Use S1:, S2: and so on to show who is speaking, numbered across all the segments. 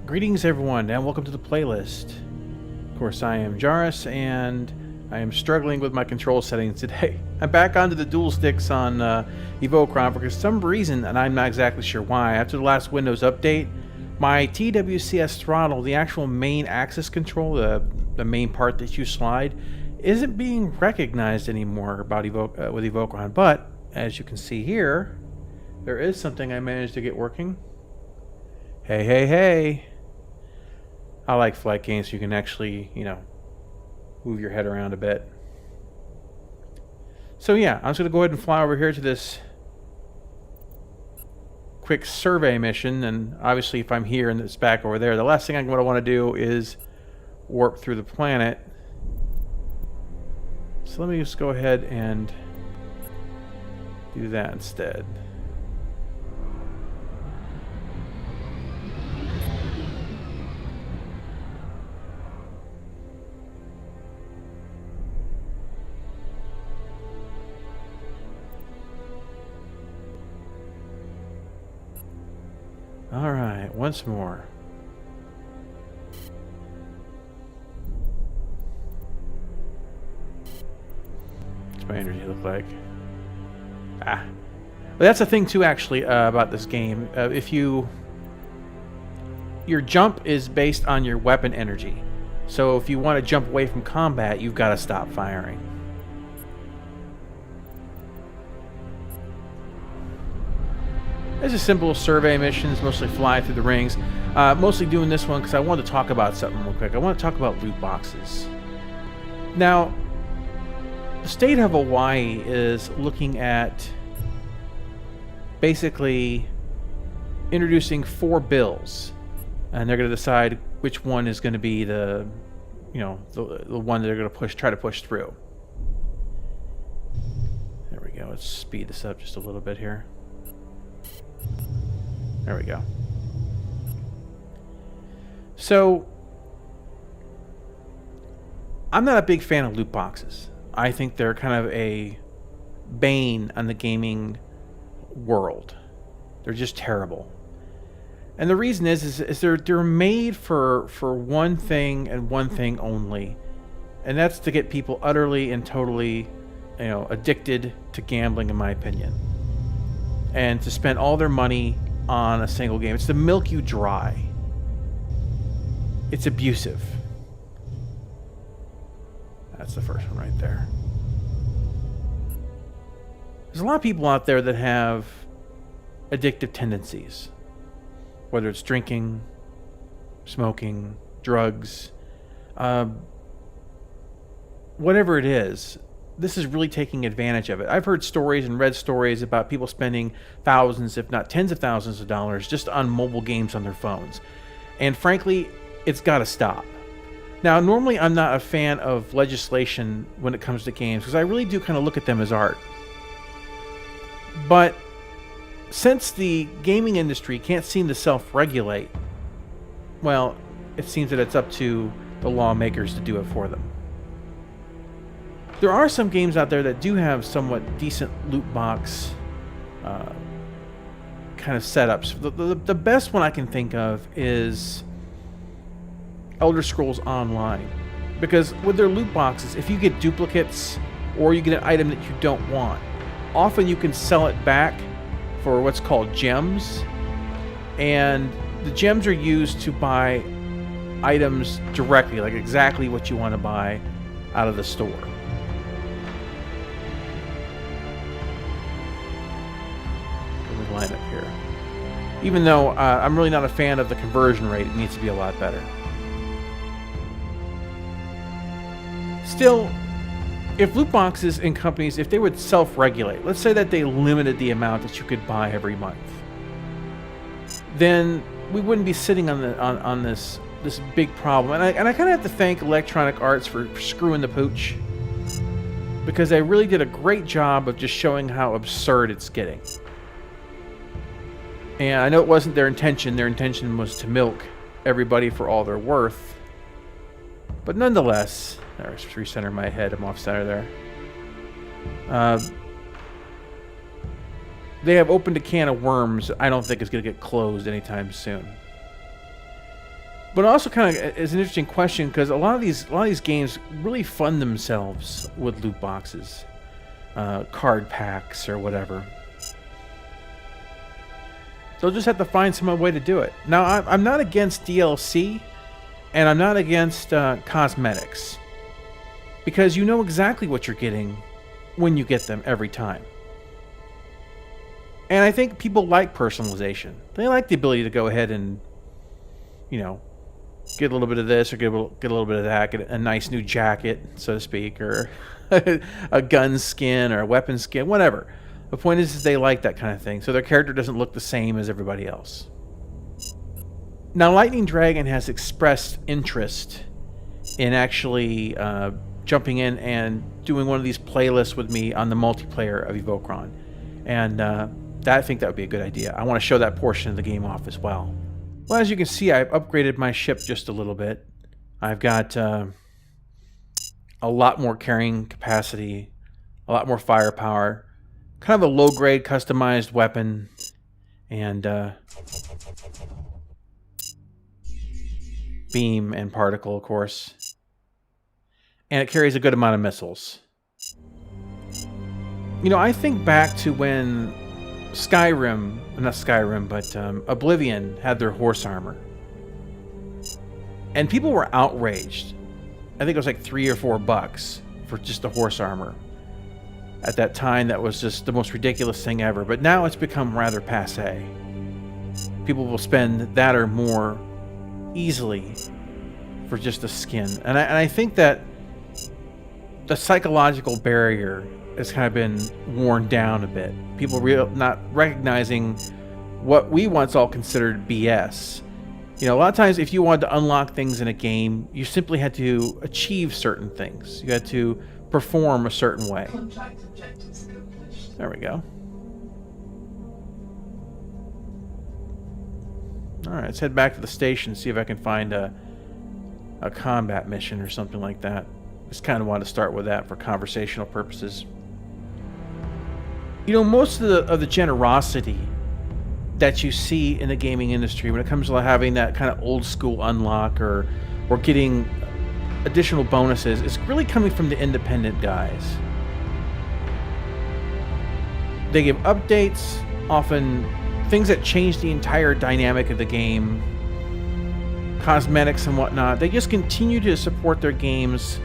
S1: Greetings everyone and welcome to the playlist. Of course I am Jarus and I am struggling with my control settings today. I'm back onto the dual sticks on Evochron for some reason, and I'm not exactly sure why. After the last Windows update, my TWCS throttle, the actual main axis control, the main part that you slide, isn't being recognized anymore with Evochron. But as you can see here, there is something I managed to get working. Hey. I like flight games so you can actually, move your head around a bit. So yeah, I'm just going to go ahead and fly over here to this quick survey mission. And obviously if I'm here and it's back over there, the last thing I'm going to want to do is warp through the planet. So let me just go ahead and do that instead. Alright, once more. What's my energy look like? But that's the thing too, actually, about this game. Your jump is based on your weapon energy. So if you want to jump away from combat, you've got to stop firing. It's a simple survey missions, mostly flying through the rings. Mostly doing this one because I wanted to talk about something real quick. I want to talk about loot boxes. Now, the state of Hawaii is looking at basically introducing 4 bills, and they're going to decide which one is going to be the one that they're going to try to push through. There we go. Let's speed this up just a little bit here. There we go. So, I'm not a big fan of loot boxes. I think they're kind of a bane on the gaming world. They're just terrible. And the reason is they're made for one thing and one thing only. And that's to get people utterly and totally, addicted to gambling, in my opinion. And to spend all their money on a single game. It's to milk you dry. It's abusive. That's the first one right there. There's a lot of people out there that have addictive tendencies. Whether it's drinking, smoking, drugs, whatever it is. This is really taking advantage of it. I've heard stories and read stories about people spending thousands, if not tens of thousands of dollars just on mobile games on their phones. And frankly, it's got to stop. Now, normally I'm not a fan of legislation when it comes to games because I really do kind of look at them as art. But since the gaming industry can't seem to self-regulate, well, it seems that it's up to the lawmakers to do it for them. There are some games out there that do have somewhat decent loot box kind of setups. The best one I can think of is Elder Scrolls Online. Because with their loot boxes, if you get duplicates or you get an item that you don't want, often you can sell it back for what's called gems. And the gems are used to buy items directly, like exactly what you want to buy out of the store. Line up here. Even though I'm really not a fan of the conversion rate, it needs to be a lot better. Still, if loot boxes and companies, if they would self-regulate, let's say that they limited the amount that you could buy every month, then we wouldn't be sitting on this big problem. And I kind of have to thank Electronic Arts for screwing the pooch, because they really did a great job of just showing how absurd it's getting. And I know it wasn't their intention. Their intention was to milk everybody for all they're worth. But nonetheless, let's recenter my head. I'm off center there. They have opened a can of worms I don't think is going to get closed anytime soon. But also kind of is an interesting question because a lot of these games really fund themselves with loot boxes, card packs or whatever. They'll just have to find some way to do it. Now, I'm not against DLC, and I'm not against cosmetics, because you know exactly what you're getting when you get them every time. And I think people like personalization. They like the ability to go ahead and, you know, get a little bit of this or get a little bit of that, get a nice new jacket, so to speak, or a gun skin or a weapon skin, whatever. The point is they like that kind of thing, so their character doesn't look the same as everybody else. Now, Lightning Dragon has expressed interest in actually jumping in and doing one of these playlists with me on the multiplayer of Evochron. And I think that would be a good idea. I want to show that portion of the game off as well. Well, as you can see, I've upgraded my ship just a little bit. I've got a lot more carrying capacity, a lot more firepower, kind of a low-grade customized weapon, and beam and particle, of course. And it carries a good amount of missiles. You know, I think back to when Oblivion had their horse armor. And people were outraged. I think it was like $3 or $4 for just the horse armor. At that time, that was just the most ridiculous thing ever. But now it's become rather passé. People will spend that or more easily for just the skin. And I think that the psychological barrier has kind of been worn down a bit. People not recognizing what we once all considered BS. You know, a lot of times if you wanted to unlock things in a game, you simply had to achieve certain things. You had to perform a certain way. There we go. Alright, let's head back to the station and see if I can find a combat mission or something like that. Just kind of wanted to start with that for conversational purposes. You know, most of the generosity that you see in the gaming industry when it comes to having that kind of old school unlock or getting additional bonuses is really coming from the independent guys. They give updates, often things that change the entire dynamic of the game, cosmetics and whatnot. They just continue to support their games,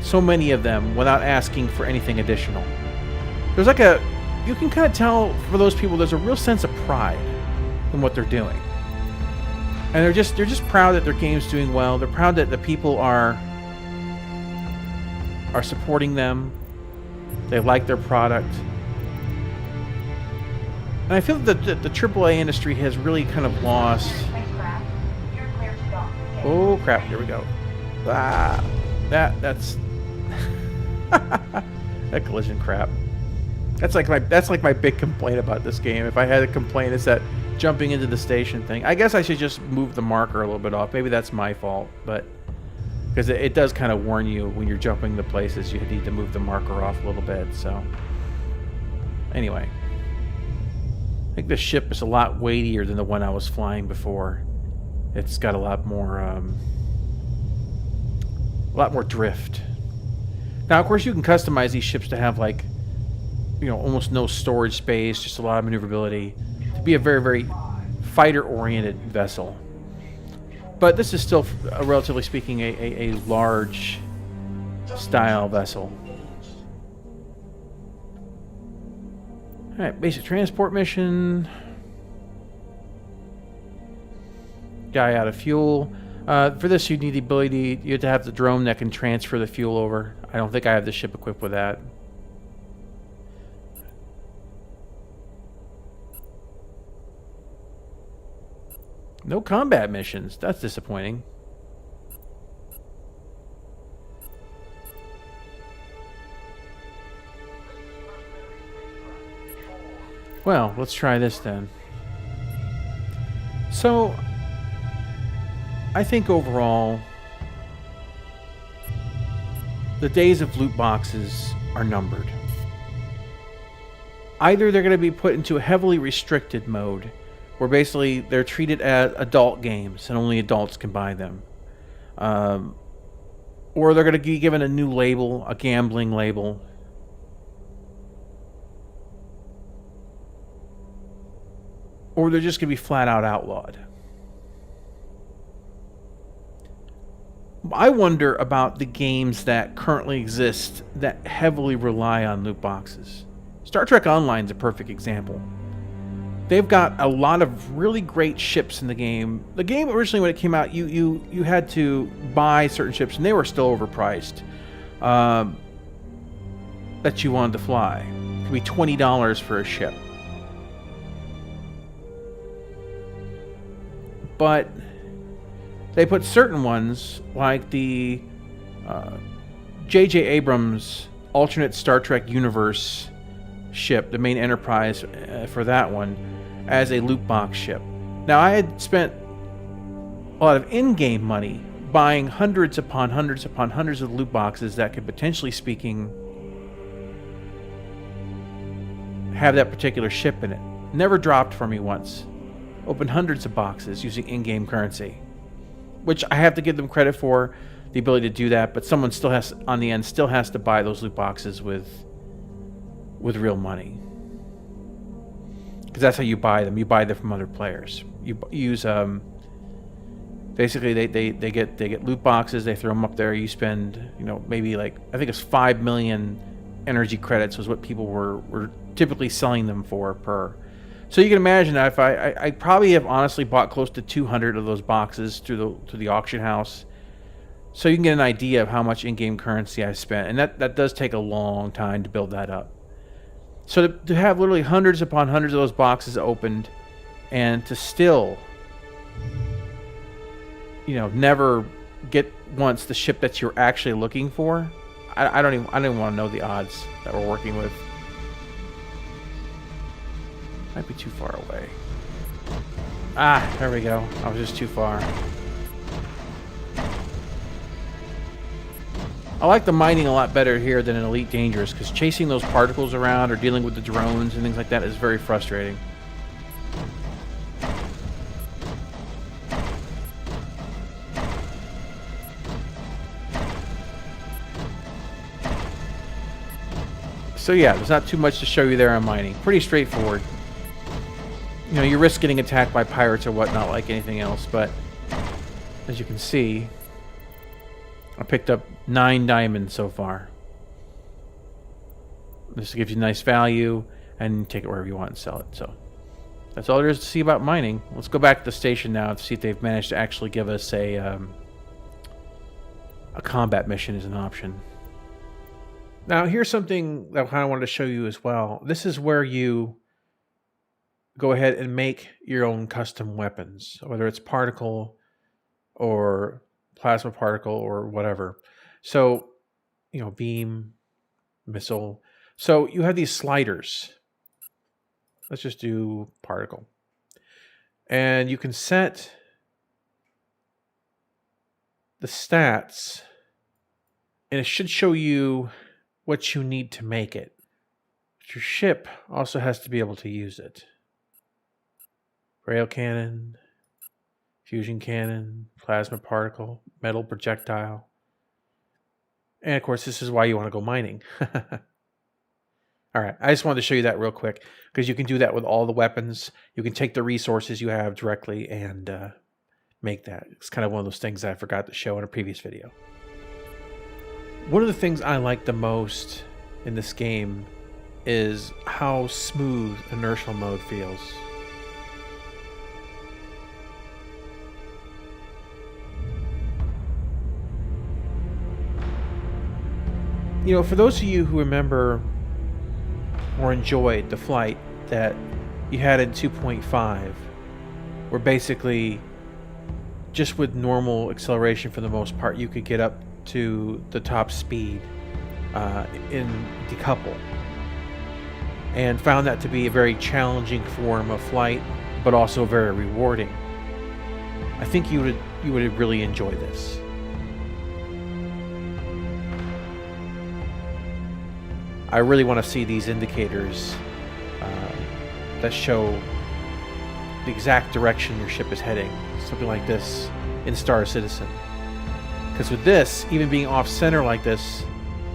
S1: so many of them, without asking for anything additional. There's like you can kind of tell for those people there's a real sense of pride in what they're doing. And they're just proud that their game's doing well. They're proud that the people are supporting them. They like their product. And I feel that the AAA industry has really kind of lost... Oh crap, here we go. Ah, that's... that collision crap. That's like my big complaint about this game. If I had a complaint, it's that jumping into the station thing. I guess I should just move the marker a little bit off. Maybe that's my fault, but because it does kind of warn you when you're jumping the places, you need to move the marker off a little bit. So anyway, I think the ship is a lot weightier than the one I was flying before. It's got a lot more drift. Now, of course, you can customize these ships to have, like, you know, almost no storage space, just a lot of maneuverability, to be a very, very fighter-oriented vessel. But this is still, relatively speaking, a large style vessel. Alright, basic transport mission. Guy out of fuel. For this, you need the ability, you have to have the drone that can transfer the fuel over. I don't think I have the ship equipped with that. No combat missions. That's disappointing. Well, let's try this then. So, I think overall, the days of loot boxes are numbered. Either they're going to be put into a heavily restricted mode, where basically they're treated as adult games and only adults can buy them. Or they're going to be given a new label, a gambling label. Or they're just going to be flat out outlawed. I wonder about the games that currently exist that heavily rely on loot boxes. Star Trek Online is a perfect example. They've got a lot of really great ships in the game. The game originally, when it came out, you had to buy certain ships, and they were still overpriced. That you wanted to fly. It could be $20 for a ship. But they put certain ones, like the J.J. Abrams alternate Star Trek universe ship, the main Enterprise for that one, as a loot box ship. Now, I had spent a lot of in-game money buying hundreds upon hundreds upon hundreds of loot boxes that could, potentially speaking, have that particular ship in it. Never dropped for me once. Opened hundreds of boxes using in-game currency, which I have to give them credit for, the ability to do that, but someone still has, on the end, still has to buy those loot boxes with real money. Because that's how you buy them. You buy them from other players. You use basically they get loot boxes. They throw them up there. You spend, maybe like, I think it's 5 million energy credits was what people were typically selling them for per. So you can imagine that if I probably have honestly bought close to 200 of those boxes through the auction house. So you can get an idea of how much in-game currency I spent, and that does take a long time to build that up. So to have literally hundreds upon hundreds of those boxes opened, and to still, never get once the ship that you're actually looking for, I don't even want to know the odds that we're working with. Might be too far away. Ah, there we go. I was just too far. I like the mining a lot better here than in Elite Dangerous, because chasing those particles around or dealing with the drones and things like that is very frustrating. So yeah, there's not too much to show you there on mining. Pretty straightforward. You risk getting attacked by pirates or whatnot like anything else, but as you can see, I picked up 9 diamonds so far. This gives you nice value, and take it wherever you want and sell it. So that's all there is to see about mining. Let's go back to the station now to see if they've managed to actually give us a combat mission as an option. Now, here's something that I kind of wanted to show you as well. This is where you go ahead and make your own custom weapons, whether it's particle or plasma particle or whatever. So, beam, missile. So you have these sliders. Let's just do particle. And you can set the stats, and it should show you what you need to make it. But your ship also has to be able to use it. Rail cannon, fusion cannon, plasma particle, metal projectile. And of course, this is why you want to go mining. All right, I just wanted to show you that real quick, because you can do that with all the weapons. You can take the resources you have directly and make that. It's kind of one of those things that I forgot to show in a previous video. One of the things I like the most in this game is how smooth inertial mode feels. For those of you who remember or enjoyed the flight that you had in 2.5, where basically just with normal acceleration for the most part, you could get up to the top speed in decouple, and found that to be a very challenging form of flight, but also very rewarding. I think you would really enjoy this. I really want to see these indicators that show the exact direction your ship is heading. Something like this in Star Citizen. Because with this, even being off-center like this,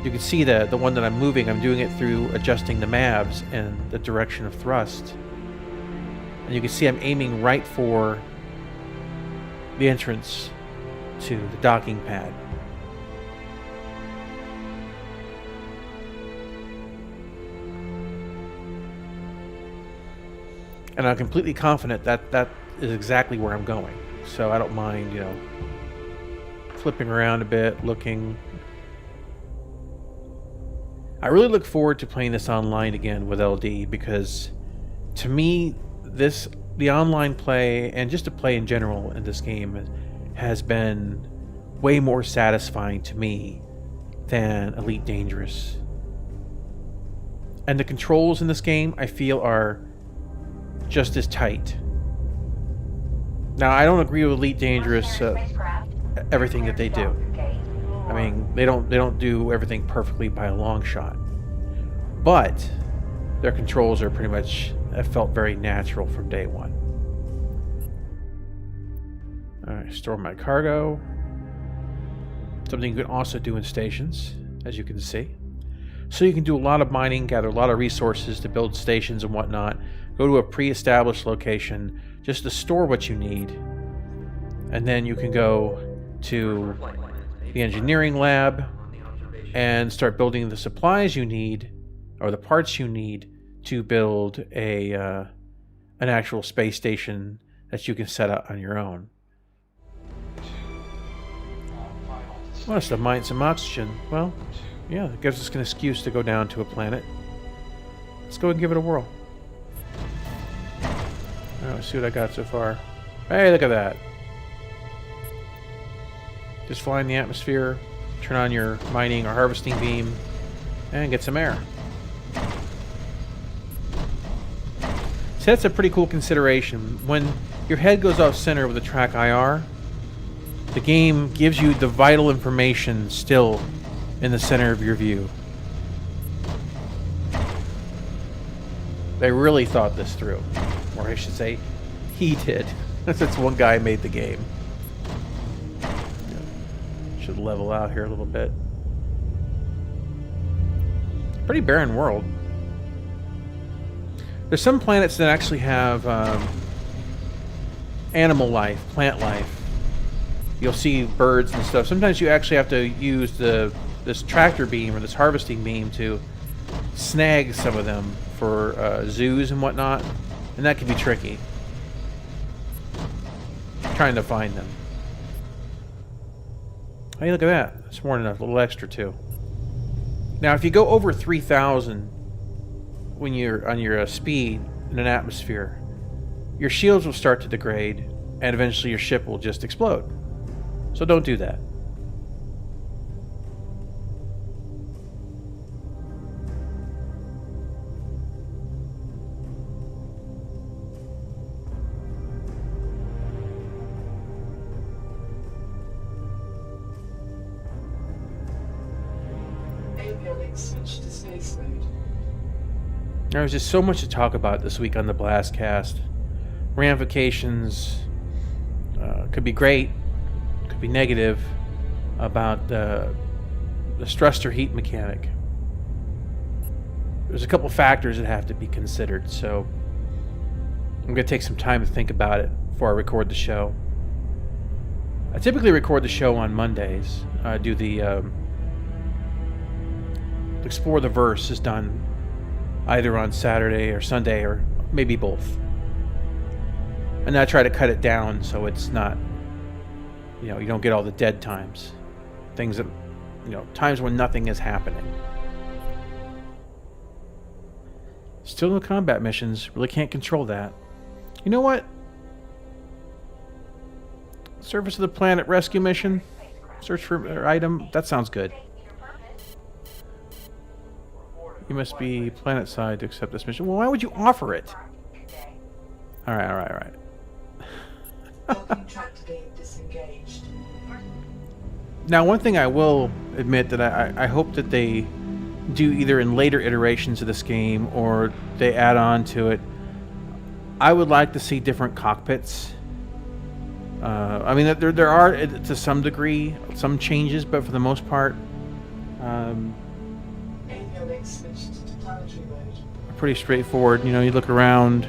S1: you can see the one that I'm moving, I'm doing it through adjusting the maps and the direction of thrust. And you can see I'm aiming right for the entrance to the docking pad. And I'm completely confident that that is exactly where I'm going. So I don't mind, you know, flipping around a bit, looking. I really look forward to playing this online again with LD, because to me, the online play and just to play in general in this game has been way more satisfying to me than Elite Dangerous. And the controls in this game, I feel, are just as tight. Now, I don't agree with Elite Dangerous everything that they do. I mean, they don't do everything perfectly by a long shot, but their controls are pretty much have felt very natural from day one. All right, store my cargo. Something you can also do in stations, as you can see. So you can do a lot of mining, gather a lot of resources to build stations and whatnot. Go to a pre-established location just to store what you need, and then you can go to the engineering lab and start building the supplies you need, or the parts you need, to build an actual space station that you can set up on your own. Want us to mine some oxygen? Well, yeah, it gives us an excuse to go down to a planet. Let's go and give it a whirl. Alright, let's see what I got so far. Hey, look at that. Just fly in the atmosphere, turn on your mining or harvesting beam, and get some air. So that's a pretty cool consideration. When your head goes off center with the track IR, the game gives you the vital information still in the center of your view. They really thought this through. Or I should say, he did. That's one guy made the game. Should level out here a little bit. Pretty barren world. There's some planets that actually have animal life, plant life. You'll see birds and stuff. Sometimes you actually have to use this tractor beam or this harvesting beam to snag some of them for zoos and whatnot, and that can be tricky. Trying to find them. Hey, look at that. That's more than enough. A little extra, too. Now, if you go over 3,000 when you're on your speed in an atmosphere, your shields will start to degrade, and eventually your ship will just explode. So don't do that.
S2: Switch to space mode.
S1: There was just so much to talk about this week on the Blastcast. Ramifications could be great, could be negative, about the thruster heat mechanic. There's a couple factors that have to be considered, so I'm going to take some time to think about it before I record the show. I typically record the show on Mondays. I do the Explore the Verse is done either on Saturday or Sunday, or maybe both. And I try to cut it down so it's not, you know, you don't get all the dead times. Things that, you know, times when nothing is happening. Still no combat missions. Really can't control that. You know what? Surface of the planet rescue mission. Search for an item. That sounds good. You must be planet side to accept this mission. Well, why would you offer it? Alright.
S2: Docking tractor beam disengaged.
S1: Now, one thing I will admit that I hope that they do either in later iterations of this game or they add on to it. I would like to see different cockpits. I mean, there are, to some degree, some changes, but for the most part,
S2: Avionics switched to planetary mode.
S1: pretty straightforward. You know, you look around.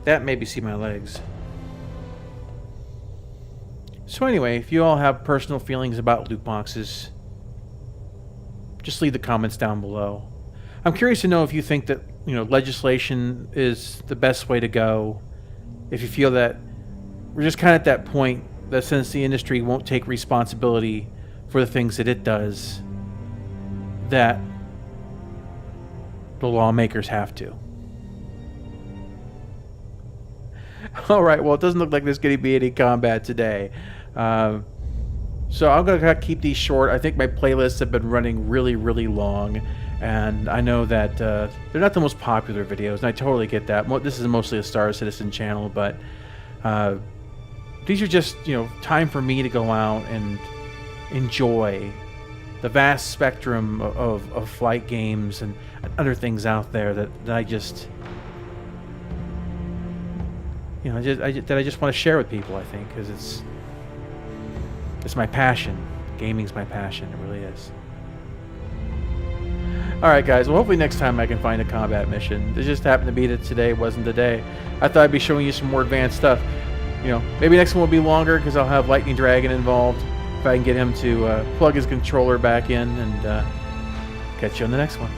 S1: That maybe see my legs. So anyway, if you all have personal feelings about loot boxes, just leave the comments down below. I'm curious to know if you think that, you know, legislation is the best way to go. If you feel that we're just kind of at that point that since the industry won't take responsibility for the things that it does, that the lawmakers have to. Alright, well, it doesn't look like there's going to be any combat today. So I'm going to keep these short. I think my playlists have been running really, really long. And I know that they're not the most popular videos, and I totally get that. This is mostly a Star Citizen channel, but these are just, you know, time for me to go out and enjoy the vast spectrum of flight games and other things out there that I just... You know, I just want to share with people, I think, because it's my passion. Gaming's my passion. It really is. Alright, guys. Well, hopefully next time I can find a combat mission. It just happened to be that today wasn't the day. I thought I'd be showing you some more advanced stuff. You know, maybe next one will be longer because I'll have Lightning Dragon involved. If I can get him to plug his controller back in, and catch you on the next one.